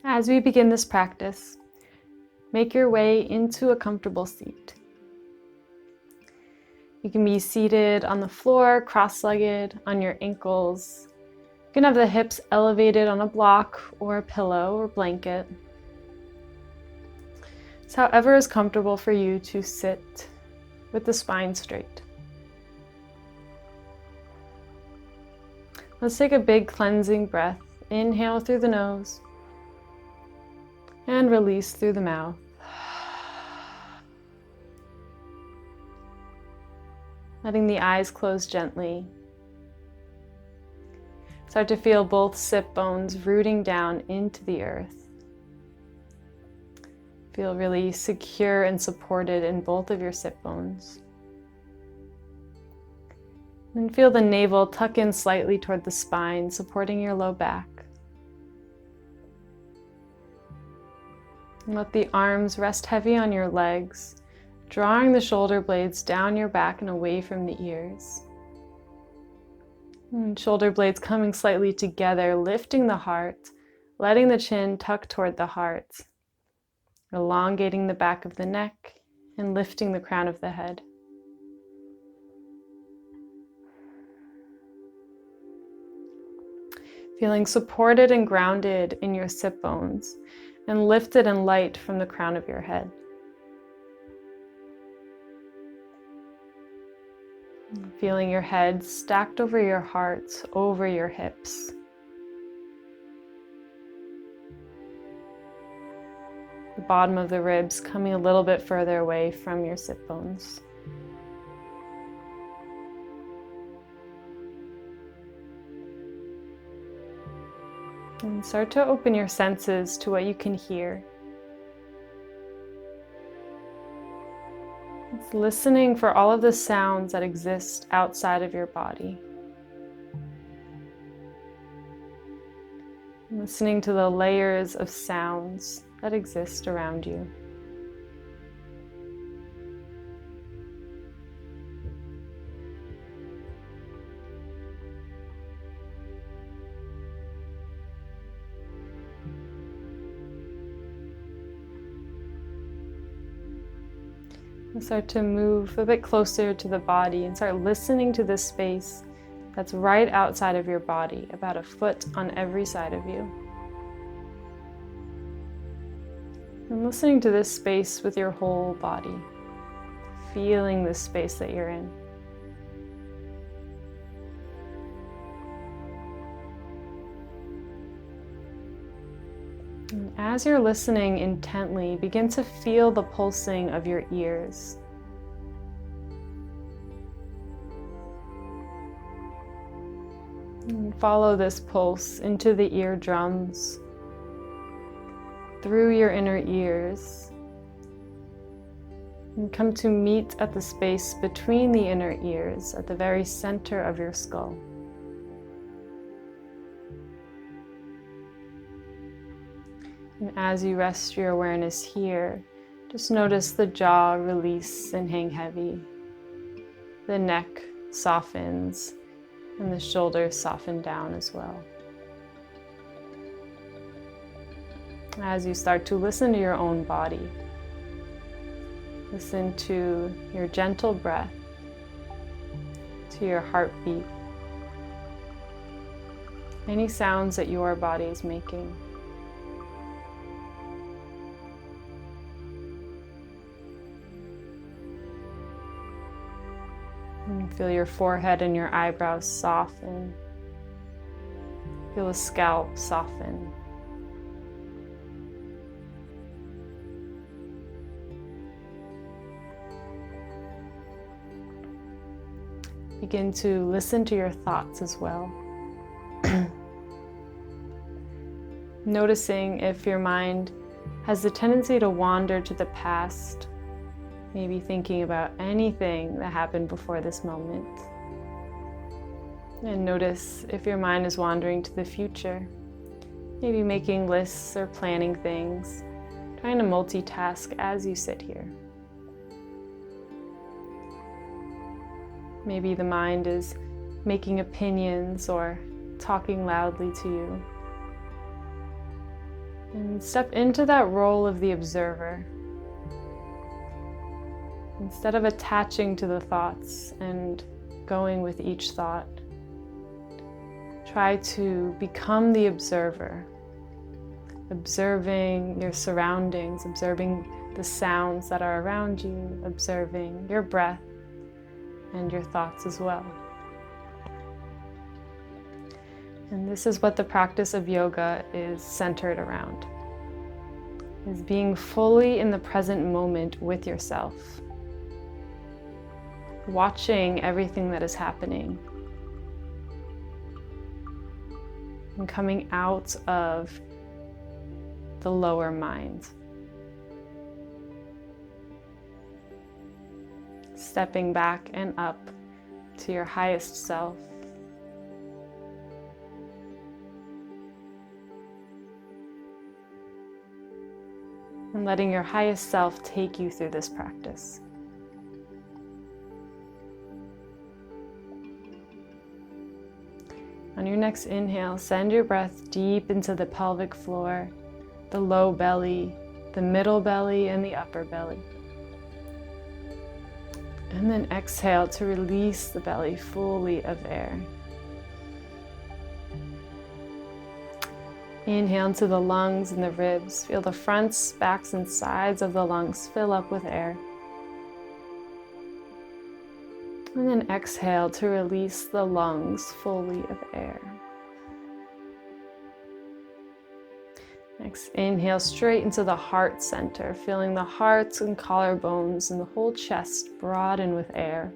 As we begin this practice, make your way into a comfortable seat. You can be seated on the floor, cross-legged, on your ankles. You can have the hips elevated on a block or a pillow or blanket. It's however is comfortable for you to sit with the spine straight. Let's take a big cleansing breath. Inhale through the nose and release through the mouth. Letting the eyes close gently. Start to feel both sit bones rooting down into the earth. Feel really secure and supported in both of your sit bones. And feel the navel tuck in slightly toward the spine, supporting your low back. And let the arms rest heavy on your legs, drawing the shoulder blades down your back and away from the ears. And shoulder blades coming slightly together, lifting the heart, letting the chin tuck toward the heart, elongating the back of the neck and lifting the crown of the head. Feeling supported and grounded in your sit bones and lifted and light from the crown of your head. Feeling your head stacked over your heart, over your hips. The bottom of the ribs coming a little bit further away from your sit bones. And start to open your senses to what you can hear. It's listening for all of the sounds that exist outside of your body. Listening to the layers of sounds that exist around you. And start to move a bit closer to the body and start listening to this space that's right outside of your body, about a foot on every side of you. And listening to this space with your whole body, feeling the space that you're in. And as you're listening intently, begin to feel the pulsing of your ears. And follow this pulse into the eardrums, through your inner ears, and come to meet at the space between the inner ears, at the very center of your skull. And as you rest your awareness here, just notice the jaw release and hang heavy. The neck softens and the shoulders soften down as well. As you start to listen to your own body, listen to your gentle breath, to your heartbeat, any sounds that your body is making. And feel your forehead and your eyebrows soften. Feel the scalp soften. Begin to listen to your thoughts as well. Noticing if your mind has the tendency to wander to the past, maybe thinking about anything that happened before this moment. And notice if your mind is wandering to the future, maybe making lists or planning things, trying to multitask as you sit here. Maybe the mind is making opinions or talking loudly to you. And step into that role of the observer. Instead of attaching to the thoughts and going with each thought, try to become the observer, observing your surroundings, observing the sounds that are around you, observing your breath and your thoughts as well. And this is what the practice of yoga is centered around, is being fully in the present moment with yourself, watching everything that is happening, and coming out of the lower mind. Stepping back and up to your highest self. And letting your highest self take you through this practice. On your next inhale, send your breath deep into the pelvic floor, the low belly, the middle belly, and the upper belly. And then exhale to release the belly fully of air. Inhale into the lungs and the ribs. Feel the fronts, backs, and sides of the lungs fill up with air. And then exhale to release the lungs fully of air. Next, inhale straight into the heart center, feeling the heart and collarbones and the whole chest broaden with air.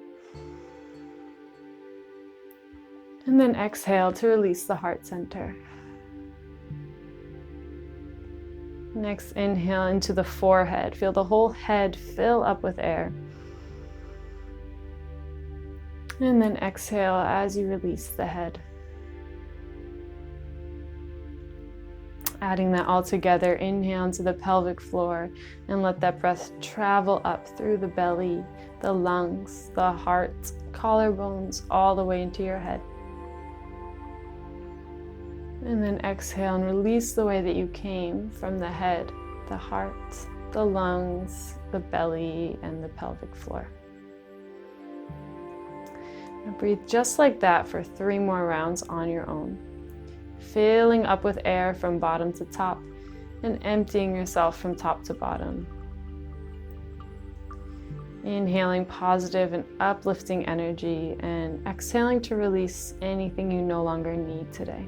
And then exhale to release the heart center. Next, inhale into the forehead. Feel the whole head fill up with air. And then exhale as you release the head. Adding that all together, inhale into the pelvic floor and let that breath travel up through the belly, the lungs, the heart, collarbones, all the way into your head. And then exhale and release the way that you came from the head, the heart, the lungs, the belly, and the pelvic floor. Now breathe just like that for 3 more rounds on your own, filling up with air from bottom to top and emptying yourself from top to bottom. Inhaling positive and uplifting energy and exhaling to release anything you no longer need today.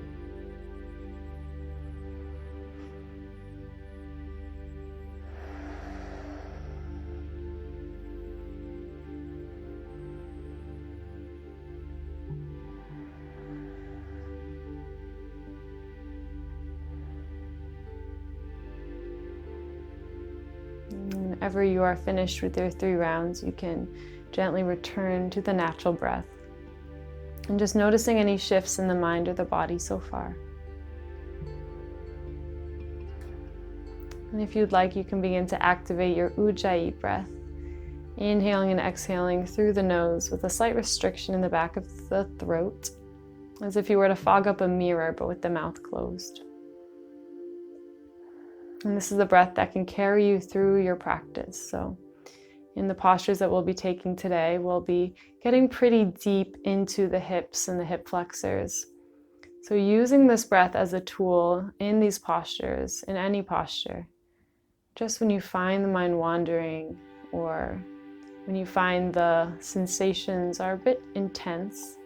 Whenever you are finished with your 3 rounds, you can gently return to the natural breath and just noticing any shifts in the mind or the body so far. And if you'd like, you can begin to activate your Ujjayi breath, inhaling and exhaling through the nose with a slight restriction in the back of the throat, as if you were to fog up a mirror but with the mouth closed. And this is the breath that can carry you through your practice. So in the postures that we'll be taking today, we'll be getting pretty deep into the hips and the hip flexors. So using this breath as a tool in these postures, in any posture, just when you find the mind wandering or when you find the sensations are a bit intense,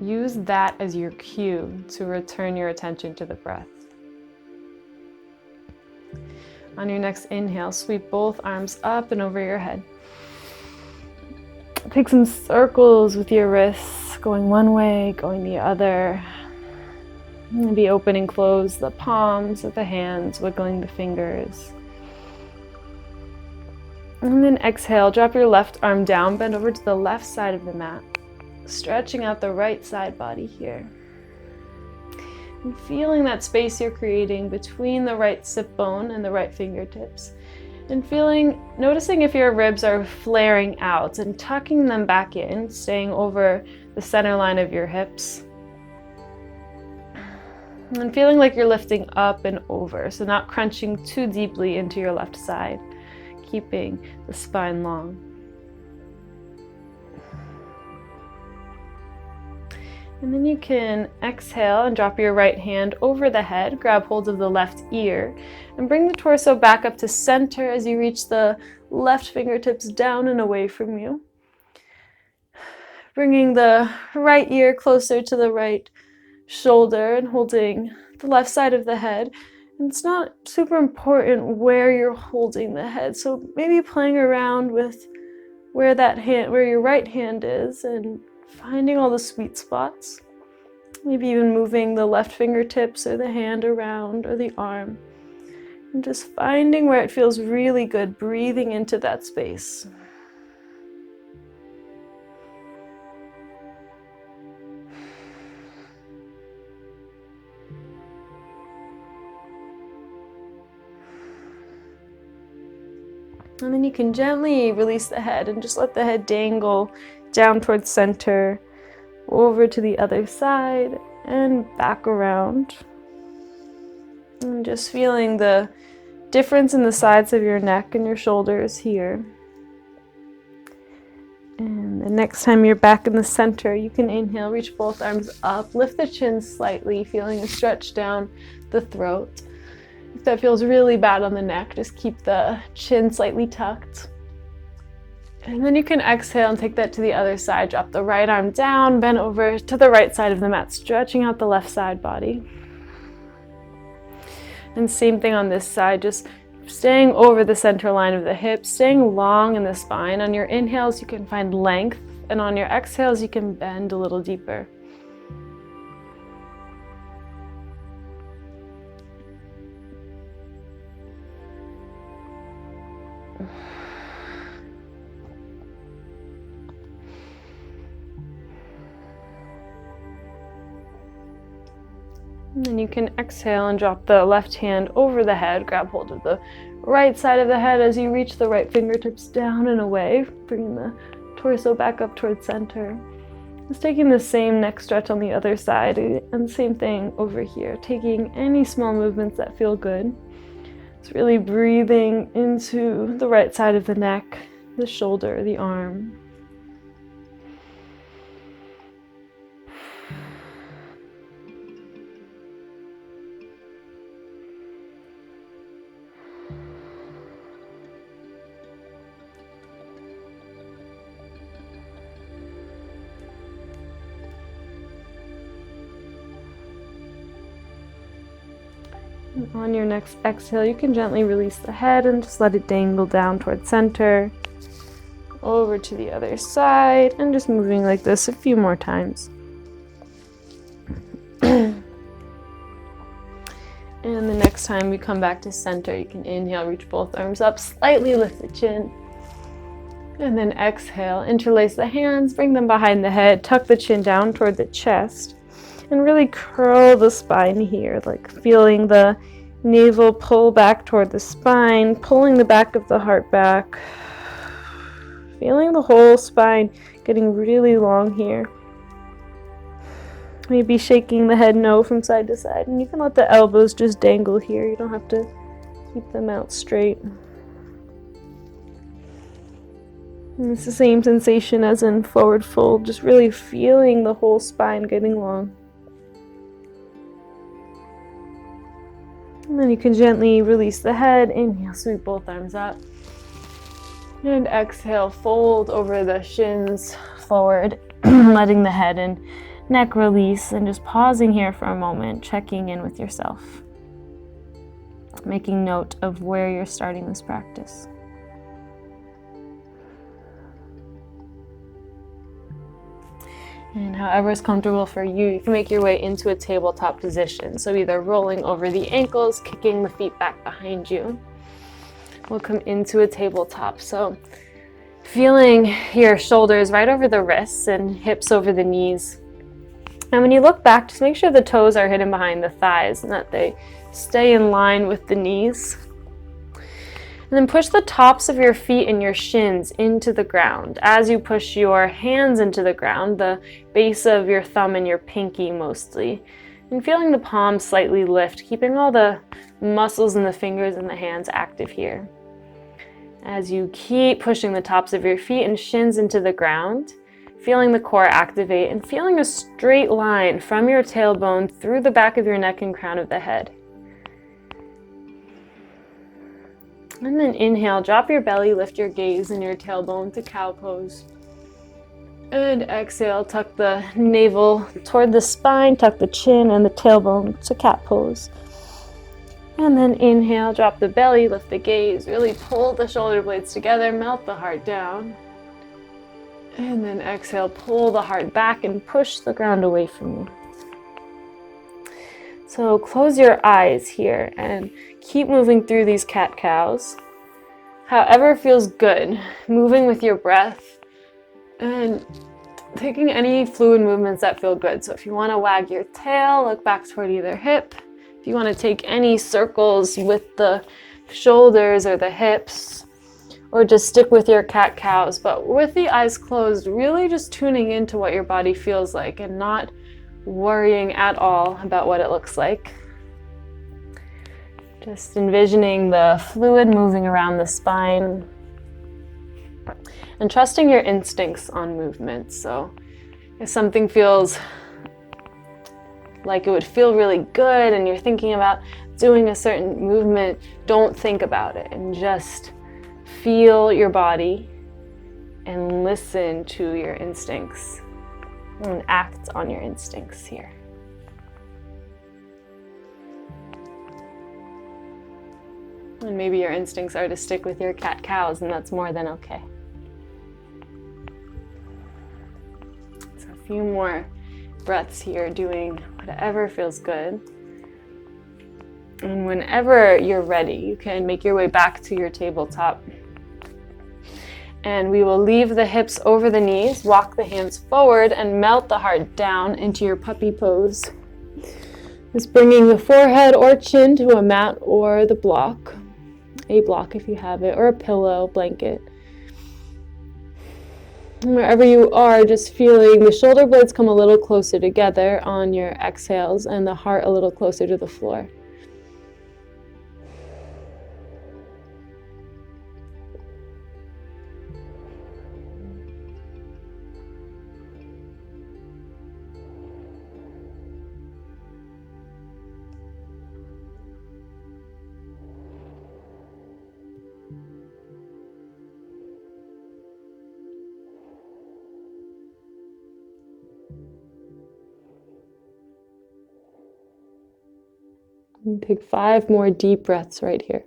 use that as your cue to return your attention to the breath. On your next inhale, sweep both arms up and over your head. Take some circles with your wrists, going one way, going the other. Maybe open and close the palms of the hands, wiggling the fingers. And then exhale, drop your left arm down, bend over to the left side of the mat, stretching out the right side body here. And feeling that space you're creating between the right sit bone and the right fingertips. And noticing if your ribs are flaring out and tucking them back in, staying over the center line of your hips. And feeling like you're lifting up and over, so not crunching too deeply into your left side, keeping the spine long. And then you can exhale and drop your right hand over the head, grab hold of the left ear, and bring the torso back up to center as you reach the left fingertips down and away from you. Bringing the right ear closer to the right shoulder and holding the left side of the head. And it's not super important where you're holding the head, so maybe playing around with where your right hand is and finding all the sweet spots. Maybe even moving the left fingertips or the hand around or the arm. And just finding where it feels really good, breathing into that space. And then you can gently release the head and just let the head dangle down towards center, over to the other side, and back around. And just feeling the difference in the sides of your neck and your shoulders here. And the next time you're back in the center, you can inhale, reach both arms up, lift the chin slightly, feeling a stretch down the throat. If that feels really bad on the neck, just keep the chin slightly tucked. And then you can exhale and take that to the other side. Drop the right arm down, bend over to the right side of the mat, stretching out the left side body. And same thing on this side, just staying over the center line of the hips, staying long in the spine. On your inhales, you can find length, and on your exhales, you can bend a little deeper. And then you can exhale and drop the left hand over the head, grab hold of the right side of the head as you reach the right fingertips down and away, bringing the torso back up towards center. Just taking the same neck stretch on the other side, and same thing over here, taking any small movements that feel good. It's really breathing into the right side of the neck, the shoulder, the arm. On your next exhale, you can gently release the head and just let it dangle down towards center, over to the other side, and just moving like this a few more times. And the next time we come back to center, you can inhale, reach both arms up, slightly lift the chin, and then exhale, interlace the hands, bring them behind the head, tuck the chin down toward the chest. And really curl the spine here, like feeling the navel pull back toward the spine, pulling the back of the heart back. Feeling the whole spine getting really long here. Maybe shaking the head no from side to side. And you can let the elbows just dangle here. You don't have to keep them out straight. And it's the same sensation as in forward fold, just really feeling the whole spine getting long. And then you can gently release the head, inhale, sweep both arms up. And exhale, fold over the shins forward, letting the head and neck release, and just pausing here for a moment, checking in with yourself. Making note of where you're starting this practice. And however is comfortable for you, you can make your way into a tabletop position. So either rolling over the ankles, kicking the feet back behind you. We'll come into a tabletop. So feeling your shoulders right over the wrists and hips over the knees. And when you look back, just make sure the toes are hidden behind the thighs and that they stay in line with the knees. And then push the tops of your feet and your shins into the ground. As you push your hands into the ground, the base of your thumb and your pinky mostly, And feeling the palms slightly lift, keeping all the muscles in the fingers and the hands active here. As you keep pushing the tops of your feet and shins into the ground, feeling the core activate and feeling a straight line from your tailbone through the back of your neck and crown of the head. And then inhale, drop your belly, lift your gaze and your tailbone to cow pose. And exhale, tuck the navel toward the spine, tuck the chin and the tailbone to cat pose. And then inhale, drop the belly, lift the gaze, really pull the shoulder blades together, melt the heart down. And then exhale, pull the heart back and push the ground away from you. So close your eyes here and keep moving through these cat-cows. However feels good, moving with your breath and taking any fluid movements that feel good. So if you want to wag your tail, look back toward either hip. If you want to take any circles with the shoulders or the hips, or just stick with your cat-cows, but with the eyes closed, really just tuning into what your body feels like and not worrying at all about what it looks like. Just envisioning the fluid moving around the spine and trusting your instincts on movement. So if something feels like it would feel really good and you're thinking about doing a certain movement, don't think about it and just feel your body and listen to your instincts and act on your instincts here. And maybe your instincts are to stick with your cat-cows, and that's more than okay. So a few more breaths here, doing whatever feels good. And whenever you're ready, you can make your way back to your tabletop. And we will leave the hips over the knees, walk the hands forward, and melt the heart down into your puppy pose. Just bringing the forehead or chin to a mat or the block, a block if you have it, or a pillow, blanket. And wherever you are, just feeling the shoulder blades come a little closer together on your exhales and the heart a little closer to the floor. And take 5 more deep breaths right here.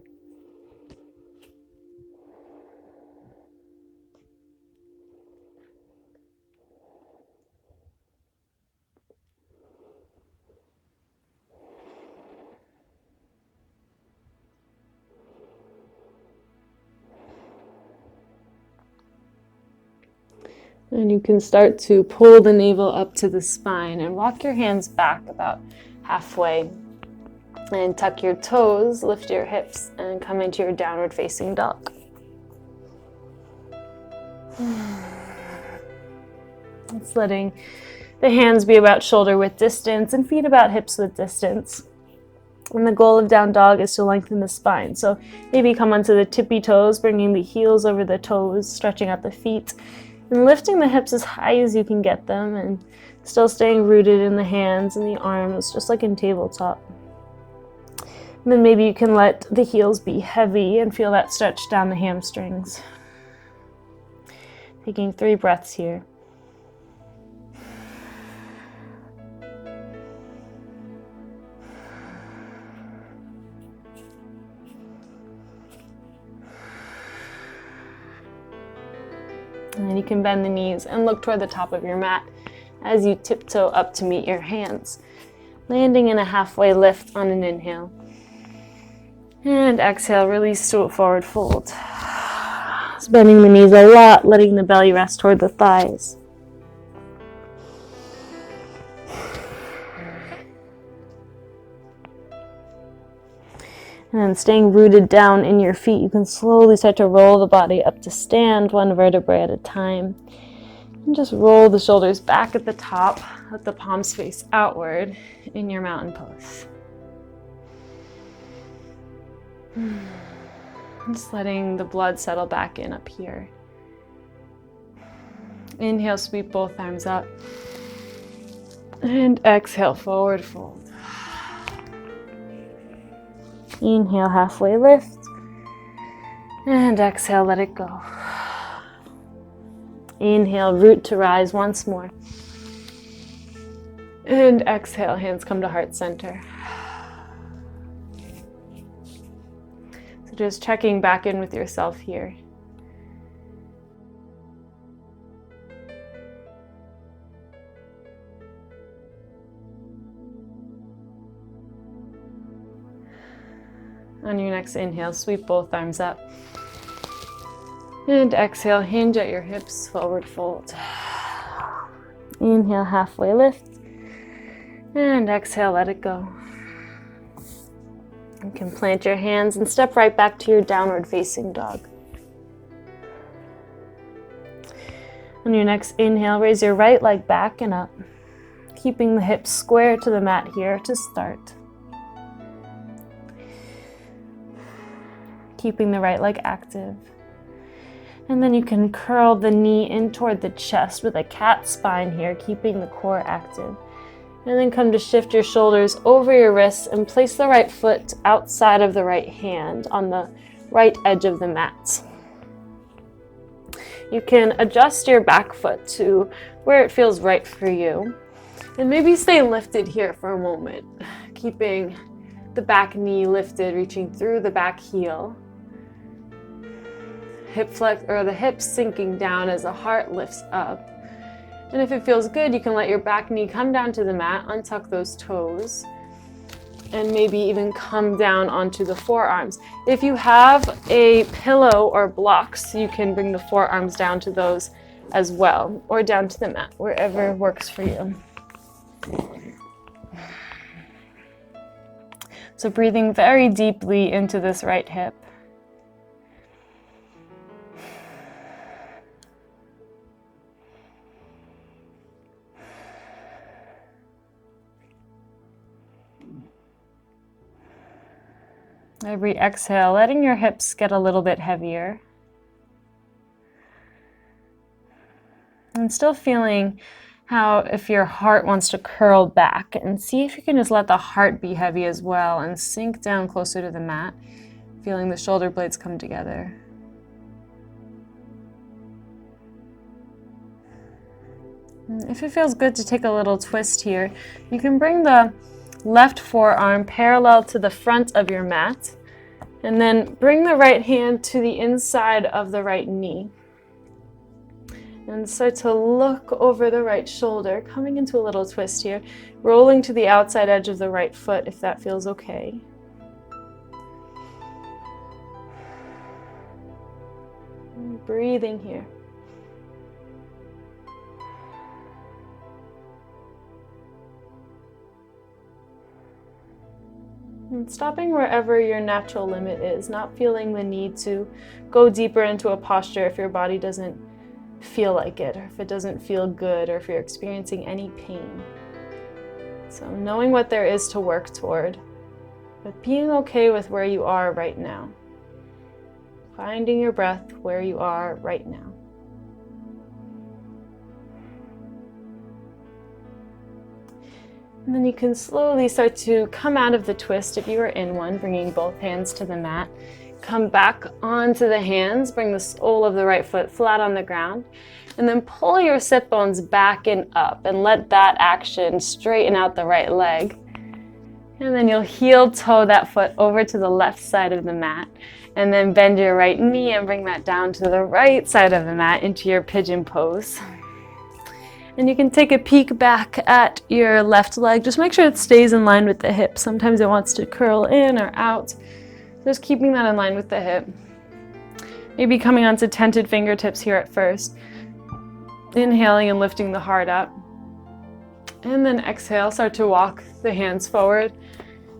And you can start to pull the navel up to the spine and walk your hands back about halfway. And tuck your toes, lift your hips, and come into your downward facing dog. It's letting the hands be about shoulder width distance and feet about hips width distance. And the goal of down dog is to lengthen the spine. So maybe come onto the tippy toes, bringing the heels over the toes, stretching out the feet, and lifting the hips as high as you can get them, and still staying rooted in the hands and the arms, just like in tabletop. And then maybe you can let the heels be heavy and feel that stretch down the hamstrings. Taking 3 breaths here. And then you can bend the knees and look toward the top of your mat as you tiptoe up to meet your hands, landing in a halfway lift on an inhale. And exhale, release to a forward fold. Just bending the knees a lot, letting the belly rest toward the thighs. And then staying rooted down in your feet, you can slowly start to roll the body up to stand, 1 vertebrae at a time. And just roll the shoulders back at the top. Let the palms face outward in your mountain pose. Just letting the blood settle back in up here. Inhale, sweep both arms up. And exhale, forward fold. Inhale, halfway lift. And exhale, let it go. Inhale, root to rise once more. And exhale, hands come to heart center. So just checking back in with yourself here. On your next inhale, sweep both arms up. And exhale, hinge at your hips, forward fold. Inhale, halfway lift. And exhale, let it go. You can plant your hands and step right back to your downward facing dog. On your next inhale, raise your right leg back and up, keeping the hips square to the mat here to start. Keeping the right leg active. And then you can curl the knee in toward the chest with a cat spine here, keeping the core active. And then come to shift your shoulders over your wrists and place the right foot outside of the right hand on the right edge of the mat. You can adjust your back foot to where it feels right for you. And maybe stay lifted here for a moment, keeping the back knee lifted, reaching through the back heel. Hip flex, or the hips sinking down as the heart lifts up. And if it feels good, you can let your back knee come down to the mat, untuck those toes, and maybe even come down onto the forearms. If you have a pillow or blocks, you can bring the forearms down to those as well, or down to the mat, wherever works for you. So breathing very deeply into this right hip. Every exhale, letting your hips get a little bit heavier. And still feeling how if your heart wants to curl back, and see if you can just let the heart be heavy as well and sink down closer to the mat, feeling the shoulder blades come together. And if it feels good to take a little twist here, you can bring the left forearm parallel to the front of your mat, and then bring the right hand to the inside of the right knee. And start to look over the right shoulder, coming into a little twist here, rolling to the outside edge of the right foot if that feels okay. And breathing here. And stopping wherever your natural limit is, not feeling the need to go deeper into a posture if your body doesn't feel like it, or if it doesn't feel good, or if you're experiencing any pain. So knowing what there is to work toward, but being okay with where you are right now. Finding your breath where you are right now. And then you can slowly start to come out of the twist if you are in one, bringing both hands to the mat. Come back onto the hands, bring the sole of the right foot flat on the ground, and then pull your sit bones back and up and let that action straighten out the right leg. And then you'll heel toe that foot over to the left side of the mat, and then bend your right knee and bring that down to the right side of the mat into your pigeon pose. And you can take a peek back at your left leg. Just make sure it stays in line with the hip. Sometimes it wants to curl in or out. Just keeping that in line with the hip. Maybe coming onto tented fingertips here at first. Inhaling and lifting the heart up. And then exhale, start to walk the hands forward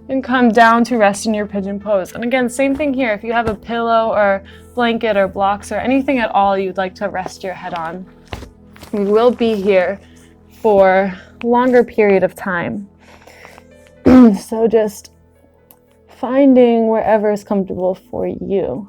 and come down to rest in your pigeon pose. And again, same thing here. If you have a pillow or blanket or blocks or anything at all you'd like to rest your head on, We will be here for a longer period of time. So just finding wherever is comfortable for you.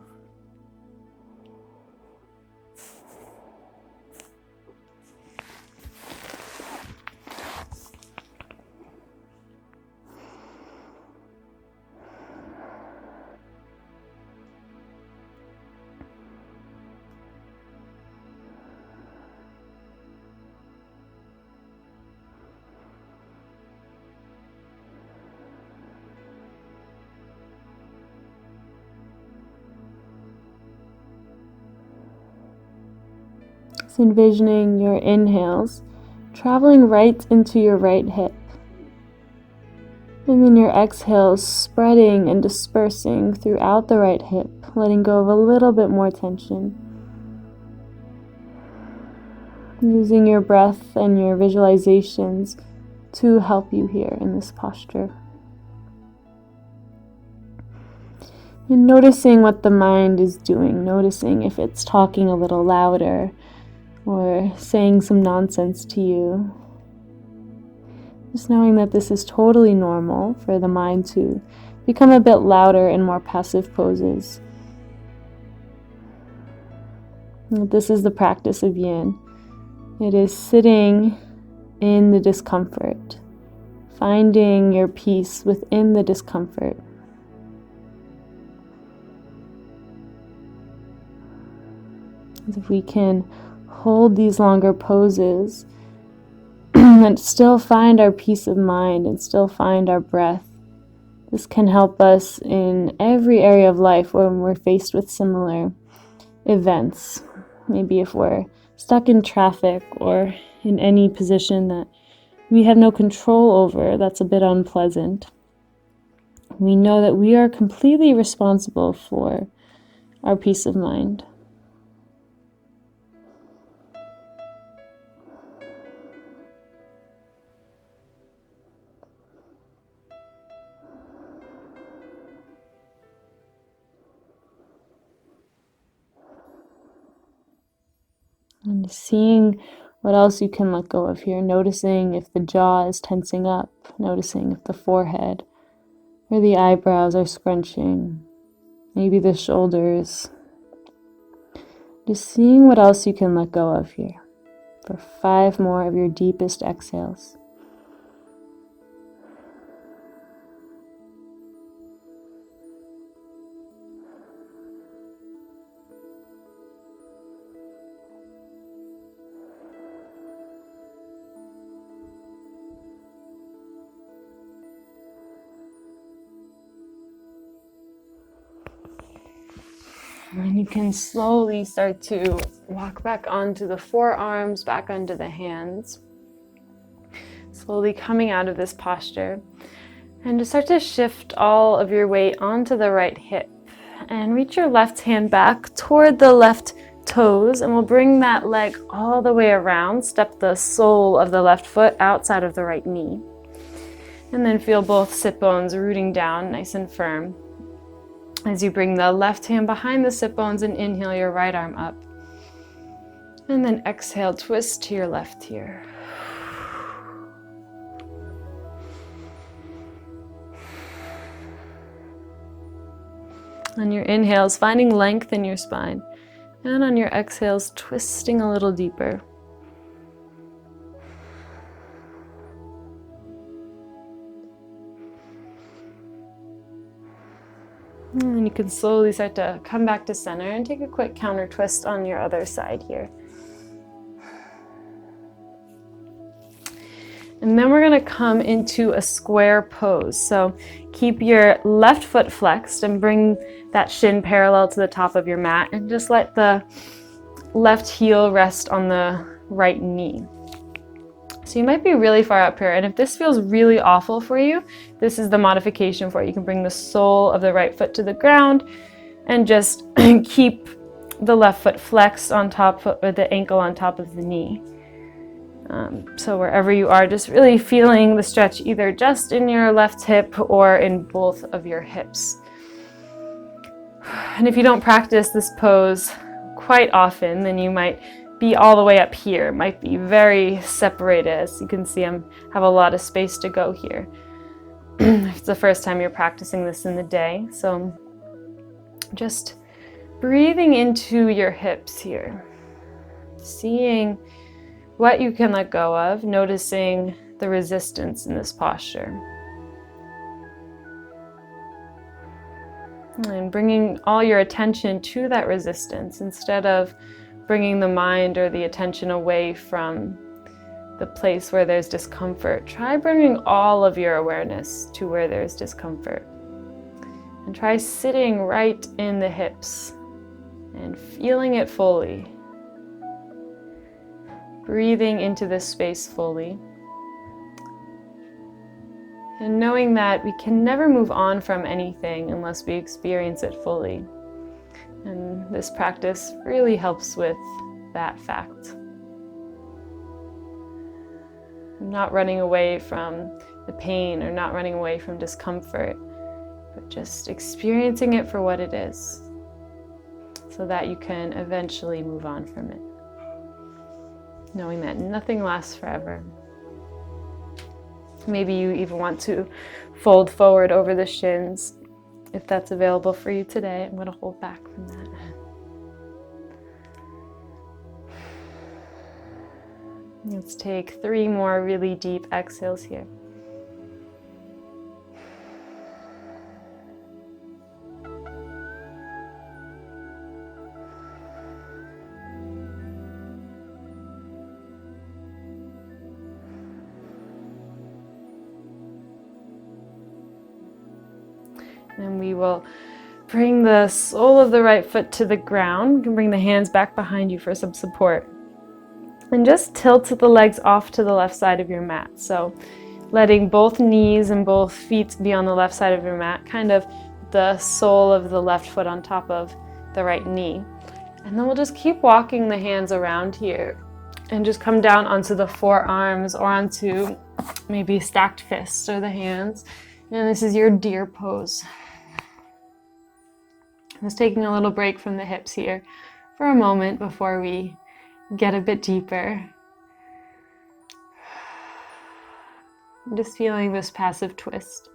Envisioning your inhales traveling right into your right hip, and then your exhales spreading and dispersing throughout the right hip, letting go of a little bit more tension. Using your breath and your visualizations to help you here in this posture. And noticing what the mind is doing, noticing if it's talking a little louder or saying some nonsense to you. Just knowing that this is totally normal for the mind to become a bit louder in more passive poses. And this is the practice of YIN. It is sitting in the discomfort, finding your peace within the discomfort. If we can hold these longer poses and still find our peace of mind and still find our breath, this can help us in every area of life when we're faced with similar events. Maybe if we're stuck in traffic or in any position that we have no control over, that's a bit unpleasant. We know that we are completely responsible for our peace of mind. And seeing what else you can let go of here, noticing if the jaw is tensing up, noticing if the forehead or the eyebrows are scrunching, maybe the shoulders. Just seeing what else you can let go of here for 5 more of your deepest exhales. And you can slowly start to walk back onto the forearms, back onto the hands. Slowly coming out of this posture. And just start to shift all of your weight onto the right hip. And reach your left hand back toward the left toes. And we'll bring that leg all the way around. Step the sole of the left foot outside of the right knee. And then feel both sit bones rooting down nice and firm. As you bring the left hand behind the sit bones and inhale your right arm up. And then exhale, twist to your left here. On your inhales, finding length in your spine. And on your exhales, twisting a little deeper. And then you can slowly start to come back to center and take a quick counter twist on your other side here. And then we're going to come into a square pose. So keep your left foot flexed and bring that shin parallel to the top of your mat and just let the left heel rest on the right knee. So you might be really far up here, and if this feels really awful for you, this is the modification for it. You can bring the sole of the right foot to the ground and just keep the left foot flexed on top of, or the ankle on top of the knee. So wherever you are, just really feeling the stretch either just in your left hip or in both of your hips. And if you don't practice this pose quite often, then you might be all the way up here. It might be very separated. As you can see, I have a lot of space to go here. If it's the first time you're practicing this in the day. So just breathing into your hips here. Seeing what you can let go of, noticing the resistance in this posture. And bringing all your attention to that resistance instead of bringing the mind or the attention away from the place where there's discomfort. Try bringing all of your awareness to where there's discomfort. And try sitting right in the hips and feeling it fully. Breathing into this space fully. And knowing that we can never move on from anything unless we experience it fully. And this practice really helps with that fact. Not running away from the pain or not running away from discomfort, but just experiencing it for what it is, so that you can eventually move on from it. Knowing that nothing lasts forever. Maybe you even want to fold forward over the shins. If that's available for you today, I'm going to hold back from that. Let's take 3 more really deep exhales here. And we will bring the sole of the right foot to the ground. You can bring the hands back behind you for some support. And just tilt the legs off to the left side of your mat. So letting both knees and both feet be on the left side of your mat, kind of the sole of the left foot on top of the right knee. And then we'll just keep walking the hands around here and just come down onto the forearms or onto maybe stacked fists or the hands. And this is your deer pose. Just taking a little break from the hips here for a moment before we get a bit deeper. Just feeling this passive twist.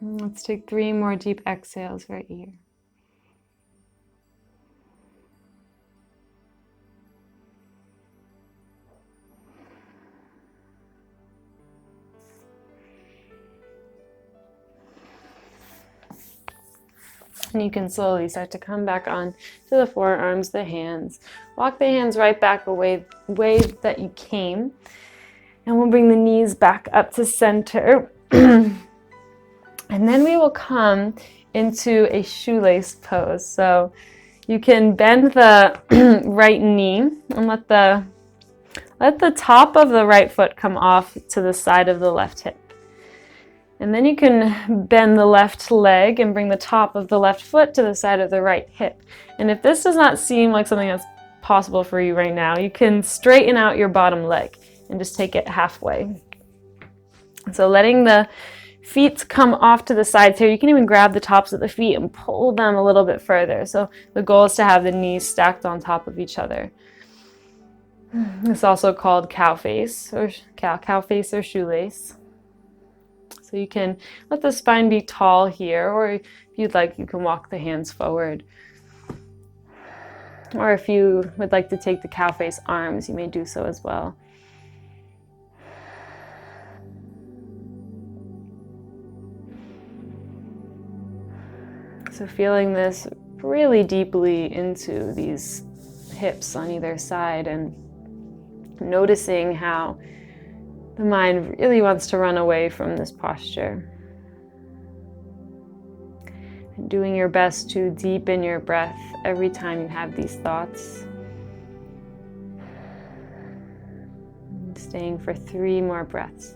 Let's take 3 more deep exhales right here. And you can slowly start to come back on to the forearms, the hands. Walk the hands right back away the way that you came. And we'll bring the knees back up to center. And then we will come into a shoelace pose. So you can bend the right knee and let the top of the right foot come off to the side of the left hip. And then you can bend the left leg and bring the top of the left foot to the side of the right hip. And if this does not seem like something that's possible for you right now, you can straighten out your bottom leg and just take it halfway. So letting the feet come off to the sides here. You can even grab the tops of the feet and pull them a little bit further. So the goal is to have the knees stacked on top of each other. It's also called cow face or shoelace. So you can let the spine be tall here, or if you'd like, you can walk the hands forward. Or if you would like to take the cow face arms, you may do so as well. So feeling this really deeply into these hips on either side and noticing how the mind really wants to run away from this posture. And doing your best to deepen your breath every time you have these thoughts. And staying for 3 more breaths.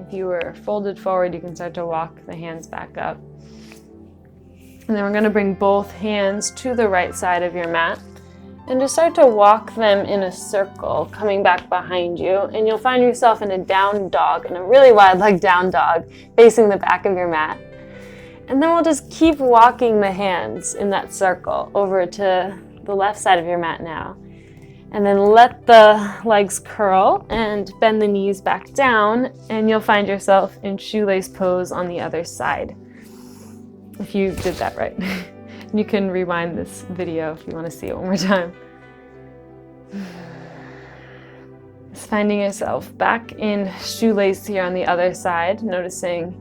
If you were folded forward, you can start to walk the hands back up. And then we're going to bring both hands to the right side of your mat and just start to walk them in a circle, coming back behind you. And you'll find yourself in a down dog, in a really wide leg down dog, facing the back of your mat. And then we'll just keep walking the hands in that circle over to the left side of your mat now. And then let the legs curl and bend the knees back down, and you'll find yourself in shoelace pose on the other side. If you did that right. You can rewind this video if you want to see it one more time. Just finding yourself back in shoelace here on the other side, noticing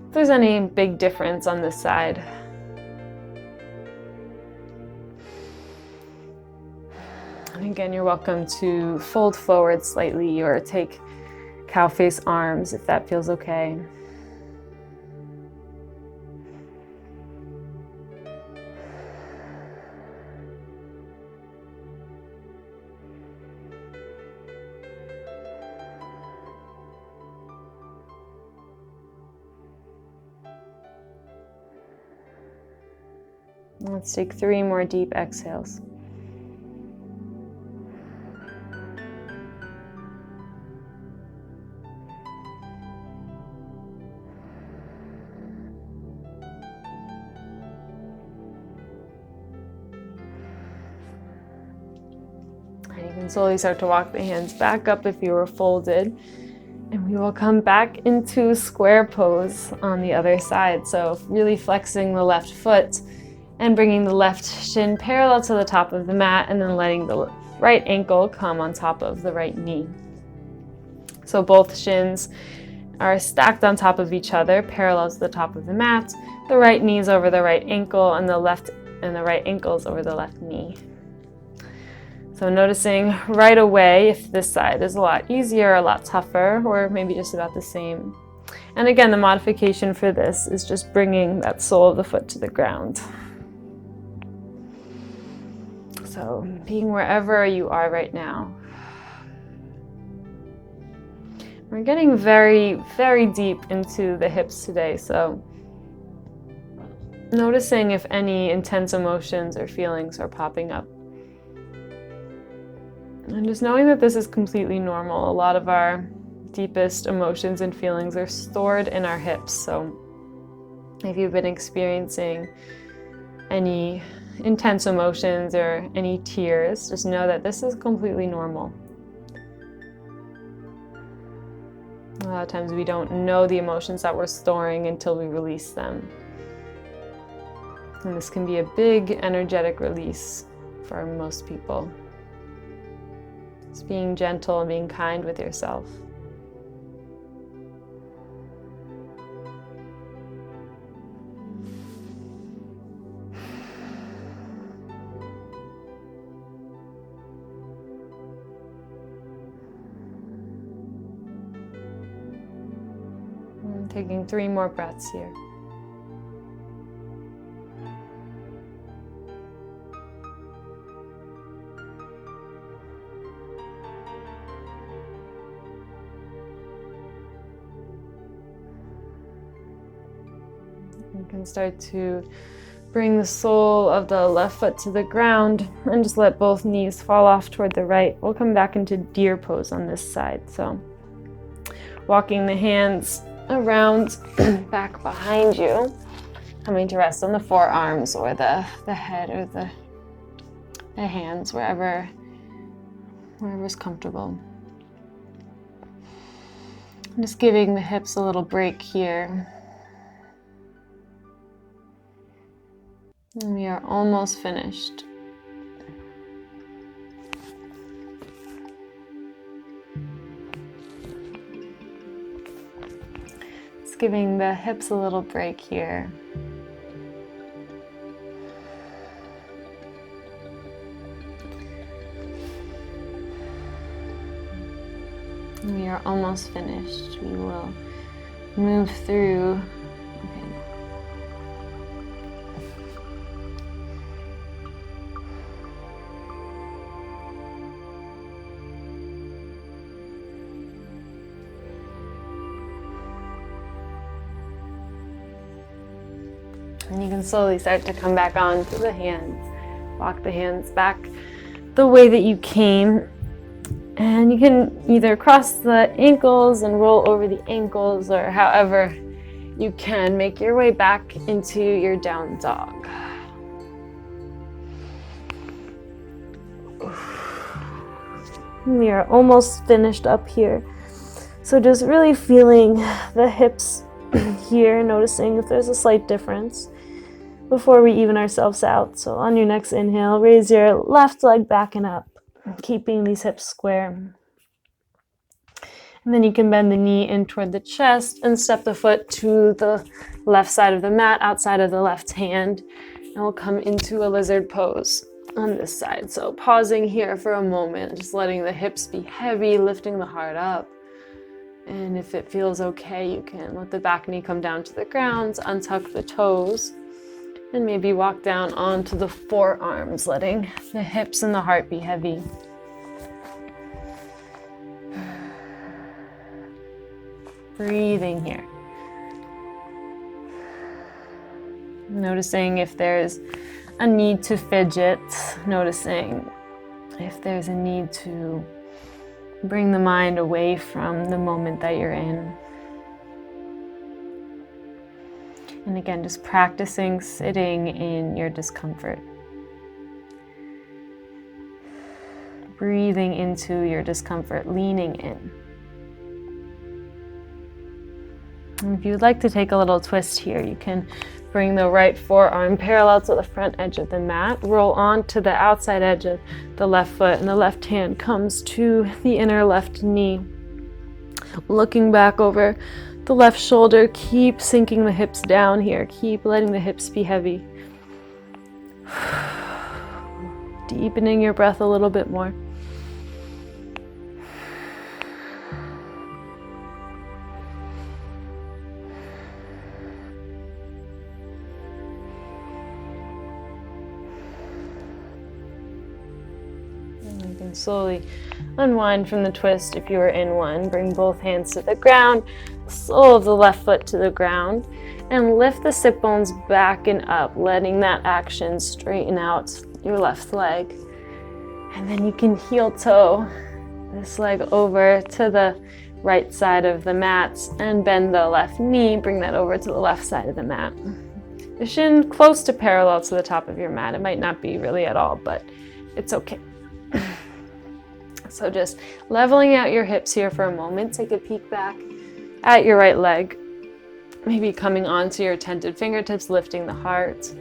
if there's any big difference on this side. And again, you're welcome to fold forward slightly or take cow face arms if that feels okay. Let's take 3 more deep exhales. And you can slowly start to walk the hands back up if you were folded. And we will come back into square pose on the other side. So really flexing the left foot and bringing the left shin parallel to the top of the mat, and then letting the right ankle come on top of the right knee. So both shins are stacked on top of each other, parallel to the top of the mat. The right knee's over the right ankle, and the right ankle's over the left knee. So noticing right away if this side is a lot easier, a lot tougher, or maybe just about the same. And again, the modification for this is just bringing that sole of the foot to the ground. So being wherever you are right now. We're getting very, very deep into the hips today, so noticing if any intense emotions or feelings are popping up. And just knowing that this is completely normal. A lot of our deepest emotions and feelings are stored in our hips, so if you've been experiencing any intense emotions or any tears, just know that this is completely normal. A lot of times we don't know the emotions that we're storing until we release them. And this can be a big energetic release for most people. Just being gentle and being kind with yourself. Taking 3 more breaths here. You can start to bring the sole of the left foot to the ground and just let both knees fall off toward the right. We'll come back into deer pose on this side. So walking the hands around back behind you, coming to rest on the forearms or the head or the hands, wherever's comfortable. I'm just giving the hips a little break here. And we are almost finished. Giving the hips a little break here. We are almost finished. We will move through. And you can slowly start to come back onto the hands. Walk the hands back the way that you came. And you can either cross the ankles and roll over the ankles, or however you can make your way back into your down dog. We are almost finished up here. So just really feeling the hips here, noticing if there's a slight difference before we even ourselves out. So on your next inhale, raise your left leg back and up, keeping these hips square. And then you can bend the knee in toward the chest and step the foot to the left side of the mat, outside of the left hand. And we'll come into a lizard pose on this side. So pausing here for a moment, just letting the hips be heavy, lifting the heart up. And if it feels okay, you can let the back knee come down to the ground, untuck the toes, and maybe walk down onto the forearms, letting the hips and the heart be heavy. Breathing here. Noticing if there's a need to fidget, noticing if there's a need to bring the mind away from the moment that you're in. And again, just practicing sitting in your discomfort. Breathing into your discomfort, leaning in. And if you'd like to take a little twist here, you can bring the right forearm parallel to the front edge of the mat, roll onto the outside edge of the left foot, and the left hand comes to the inner left knee. Looking back over the left shoulder, keep sinking the hips down here, keep letting the hips be heavy. Deepening your breath a little bit more. You can slowly unwind from the twist if you were in one. Bring both hands to the ground, sole of the left foot to the ground, and lift the sit bones back and up, letting that action straighten out your left leg. And then you can heel toe this leg over to the right side of the mat and bend the left knee, bring that over to the left side of the mat. The shin close to parallel to the top of your mat. It might not be really at all, but it's okay. So just leveling out your hips here for a moment. Take a peek back at your right leg. Maybe coming onto your tented fingertips, lifting the heart.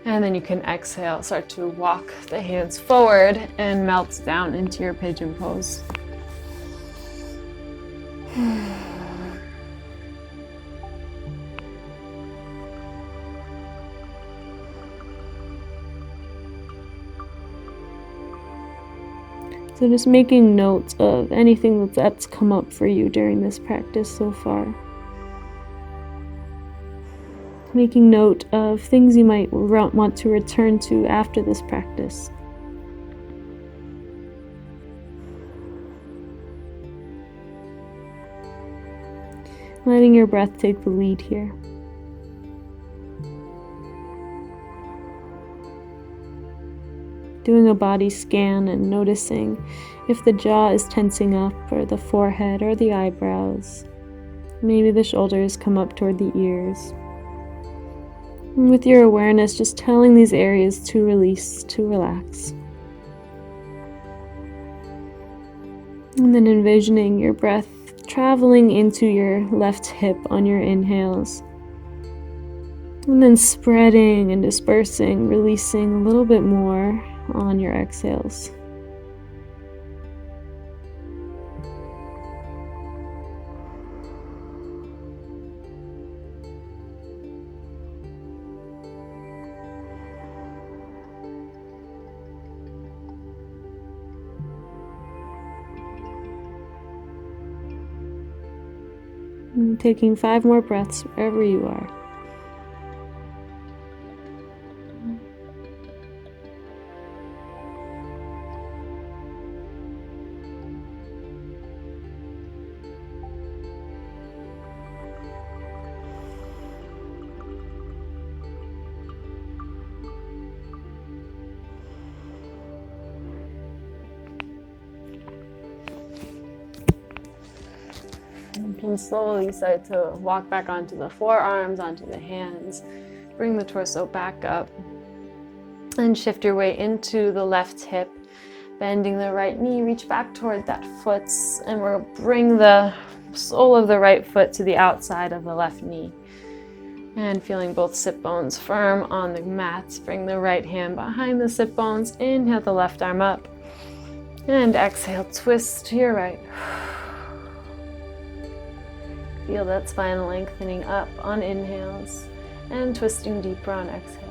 And then you can exhale, start to walk the hands forward and melt down into your pigeon pose. So just making note of anything that's come up for you during this practice so far. Making note of things you might want to return to after this practice. Letting your breath take the lead here. Doing a body scan and noticing if the jaw is tensing up, or the forehead or the eyebrows. Maybe the shoulders come up toward the ears. And with your awareness, just telling these areas to release, to relax. And then envisioning your breath traveling into your left hip on your inhales. And then spreading and dispersing, releasing a little bit more on your exhales. And taking 5 more breaths wherever you are. And slowly start to walk back onto the forearms, onto the hands. Bring the torso back up. And shift your way into the left hip. Bending the right knee, reach back toward that foot. And we'll bring the sole of the right foot to the outside of the left knee. And feeling both sit bones firm on the mat. Bring the right hand behind the sit bones. Inhale the left arm up. And exhale, twist to your right. Feel that spine lengthening up on inhales and twisting deeper on exhales.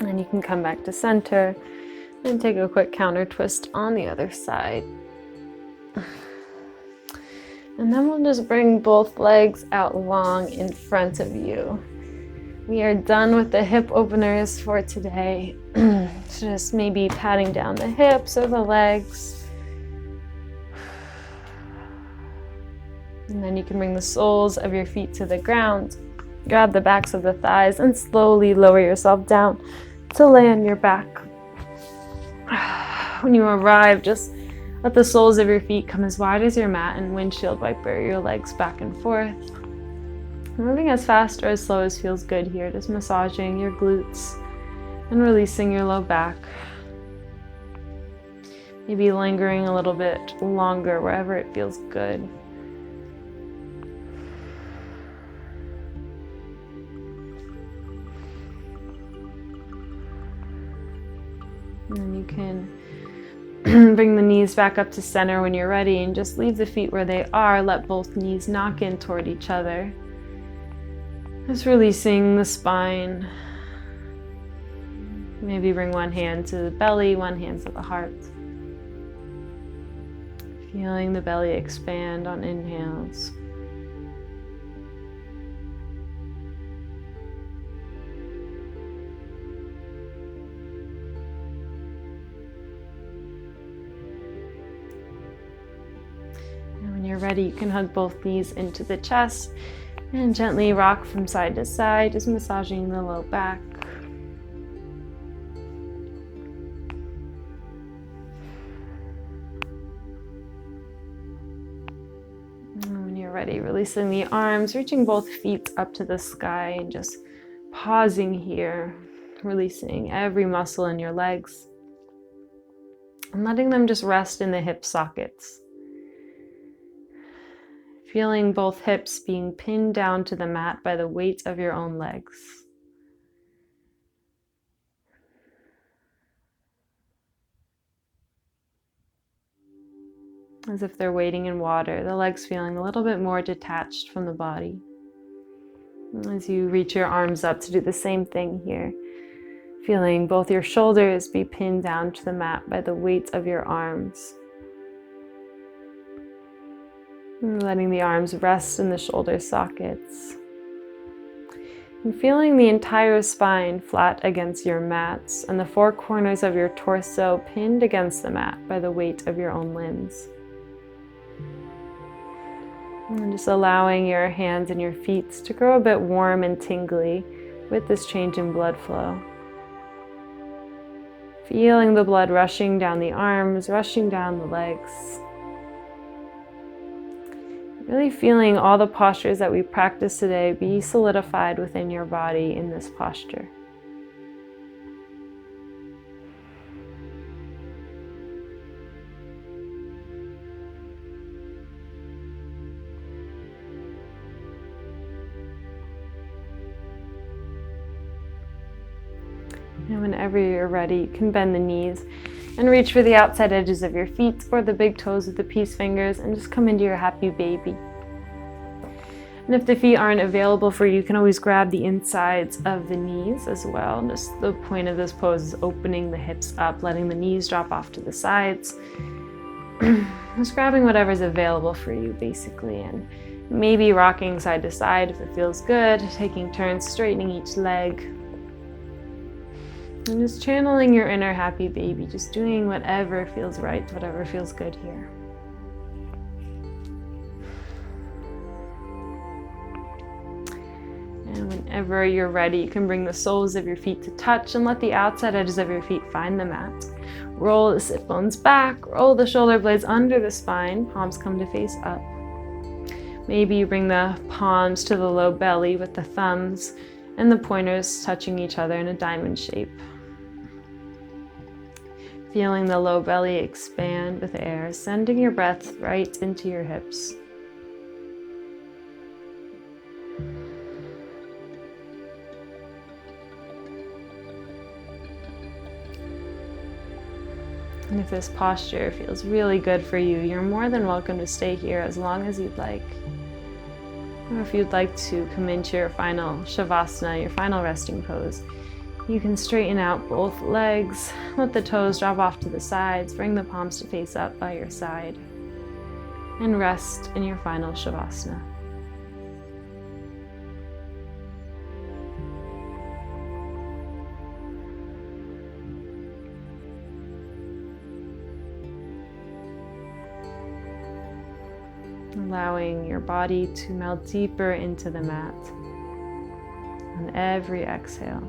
And you can come back to center and take a quick counter twist on the other side. And then we'll just bring both legs out long in front of you. We are done with the hip openers for today. Just maybe patting down the hips or the legs. And then you can bring the soles of your feet to the ground. Grab the backs of the thighs and slowly lower yourself down to lay on your back. When you arrive, just let the soles of your feet come as wide as your mat and windshield wiper your legs back and forth. Moving as fast or as slow as feels good here, just massaging your glutes and releasing your low back. Maybe lingering a little bit longer wherever it feels good. And then you can bring the knees back up to center when you're ready and just leave the feet where they are. Let both knees knock in toward each other. Just releasing the spine. Maybe bring one hand to the belly, one hand to the heart. Feeling the belly expand on inhales. When you're ready, you can hug both knees into the chest and gently rock from side to side, just massaging the low back. And when you're ready, releasing the arms, reaching both feet up to the sky and just pausing here, releasing every muscle in your legs and letting them just rest in the hip sockets. Feeling both hips being pinned down to the mat by the weight of your own legs. As if they're wading in water, the legs feeling a little bit more detached from the body. As you reach your arms up to do the same thing here, feeling both your shoulders be pinned down to the mat by the weight of your arms. Letting the arms rest in the shoulder sockets. And feeling the entire spine flat against your mats and the four corners of your torso pinned against the mat by the weight of your own limbs. And just allowing your hands and your feet to grow a bit warm and tingly with this change in blood flow. Feeling the blood rushing down the arms, rushing down the legs. Really feeling all the postures that we practice today be solidified within your body in this posture. And whenever you're ready, you can bend the knees and reach for the outside edges of your feet or the big toes with the peace fingers and just come into your happy baby. And if the feet aren't available for you, you can always grab the insides of the knees as well. Just the point of this pose is opening the hips up, letting the knees drop off to the sides. Just grabbing whatever's available for you basically, and maybe rocking side to side if it feels good, taking turns straightening each leg. And just channeling your inner happy baby, just doing whatever feels right, whatever feels good here. And whenever you're ready, you can bring the soles of your feet to touch and let the outside edges of your feet find the mat. Roll the sit bones back, roll the shoulder blades under the spine, palms come to face up. Maybe you bring the palms to the low belly with the thumbs and the pointers touching each other in a diamond shape. Feeling the low belly expand with air, sending your breath right into your hips. And if this posture feels really good for you, you're more than welcome to stay here as long as you'd like. Or if you'd like to come into your final Shavasana, your final resting pose, you can straighten out both legs, let the toes drop off to the sides, bring the palms to face up by your side, and rest in your final Shavasana. Allowing your body to melt deeper into the mat on every exhale.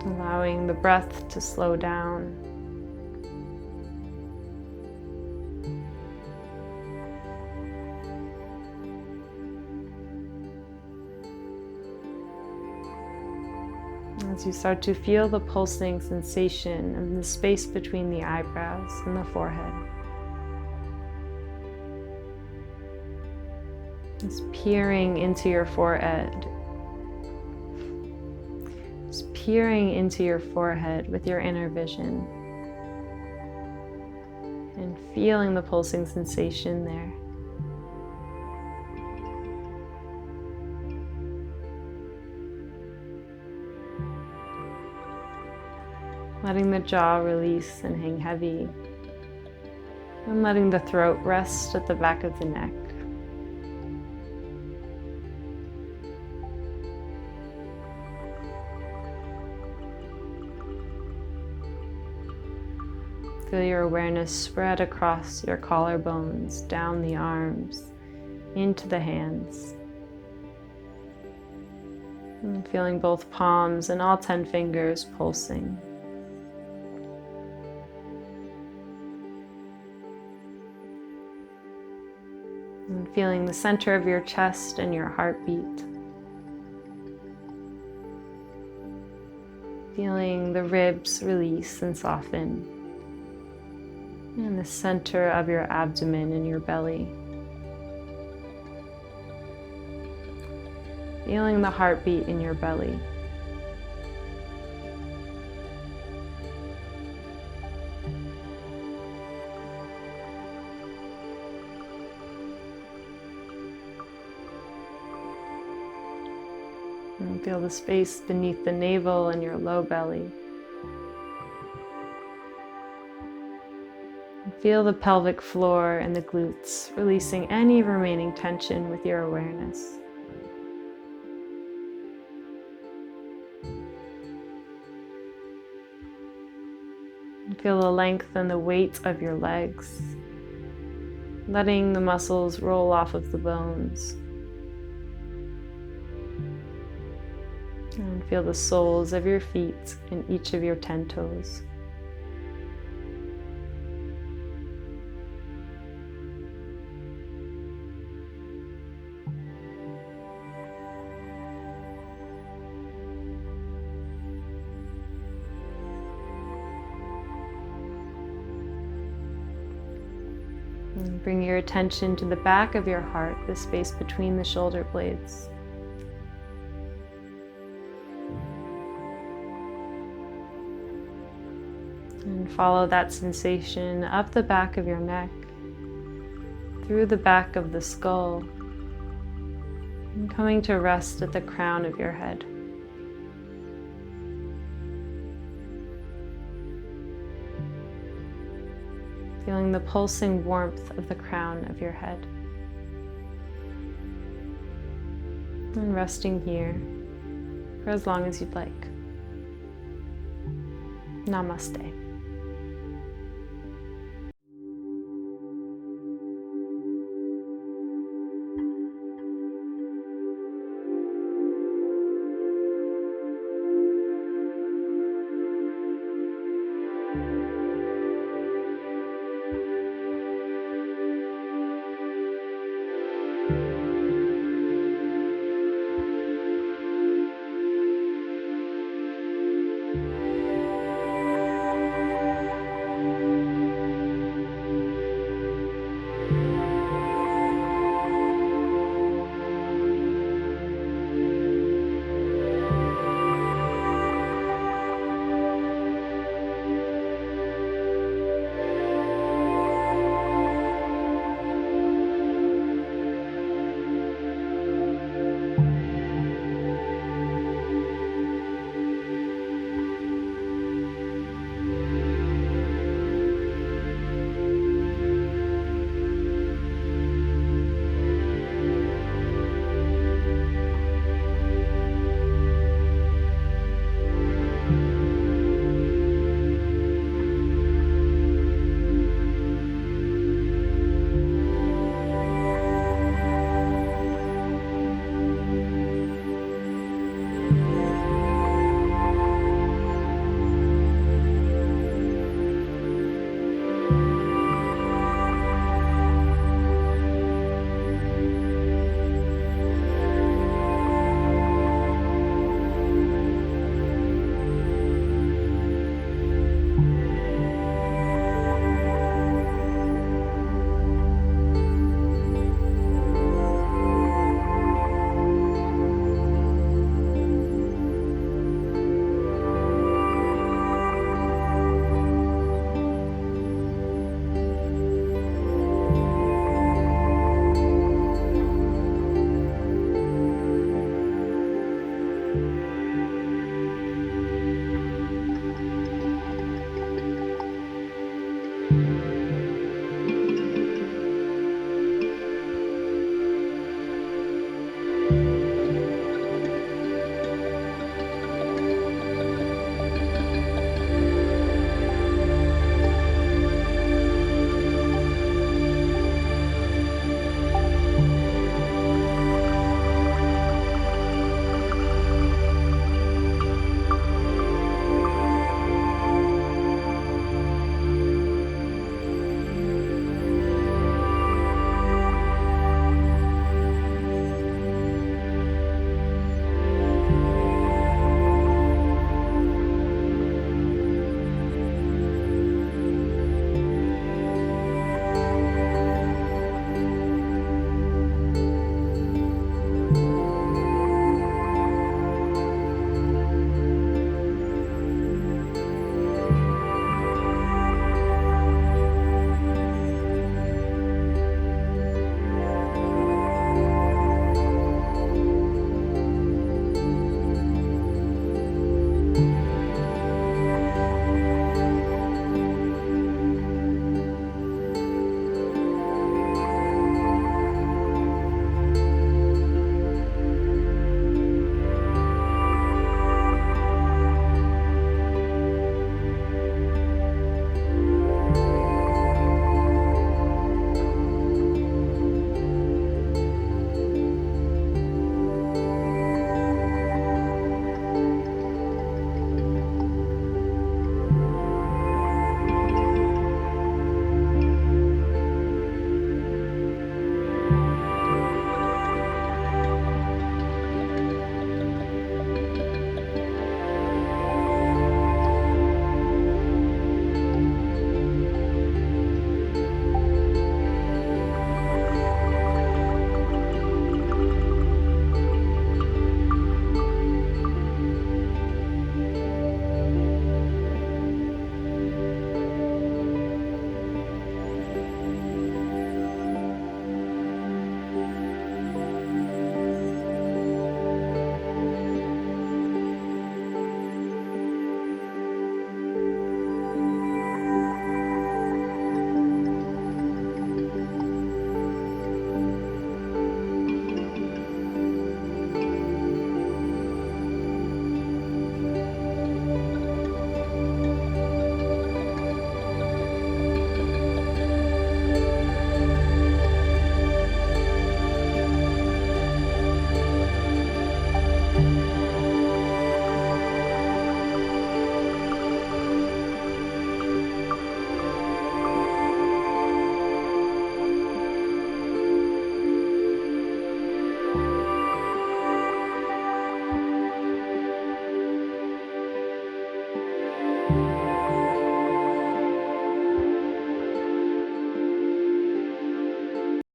Allowing the breath to slow down. As you start to feel the pulsing sensation in the space between the eyebrows and the forehead. Just peering into your forehead. Just peering into your forehead with your inner vision. And feeling the pulsing sensation there. Letting the jaw release and hang heavy, and letting the throat rest at the back of the neck. Feel your awareness spread across your collarbones, down the arms, into the hands. And feeling both palms and all 10 fingers pulsing. And feeling the center of your chest and your heartbeat. Feeling the ribs release and soften. And the center of your abdomen and your belly. Feeling the heartbeat in your belly. And feel the space beneath the navel and your low belly. And feel the pelvic floor and the glutes, releasing any remaining tension with your awareness. And feel the length and the weight of your legs, letting the muscles roll off of the bones. And feel the soles of your feet and each of your 10 toes. And bring your attention to the back of your heart, the space between the shoulder blades. And follow that sensation up the back of your neck, through the back of the skull, and coming to rest at the crown of your head. feeling the pulsing warmth of the crown of your head. And resting here for as long as you'd like. Namaste.